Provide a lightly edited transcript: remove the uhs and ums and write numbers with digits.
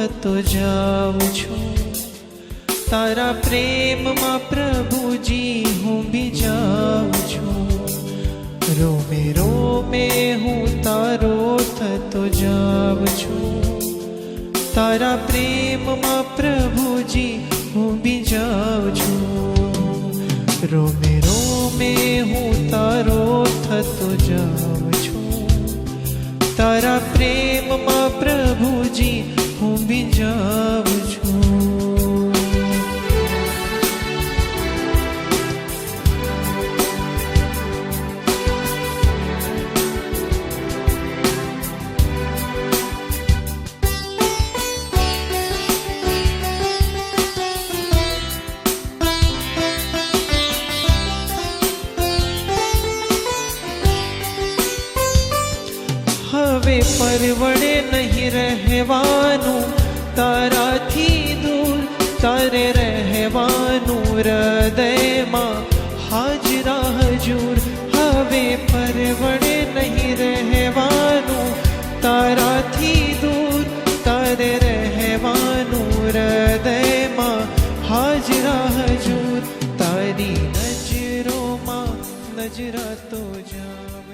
થતો જાઉં છું. તારા પ્રેમમાં પ્રભુજી હું બીજાઉં છું. રોમે રોમે હું તારો થતો જાઉં છું. તારા પ્રેમમાં પ્રભુજી હું બીજાઉં છું. રોમે રોમે હું તારો થતો જાઉં છું. તારા પ્રેમમાં પ્રભુજી હું બીજાઉં છું. હવે પરવડે નહીં રહેવાનું તારાથી દૂર. તારે રહેવાનું હૃદયમાં હાજરા હજૂર. હવે પરવડે નહીં રહેવાનું તારાથી દૂર. તારે રહેવાનું હૃદયમાં હાજરા હજૂર. તારી નજરોમાં નજરાતો જાઉં.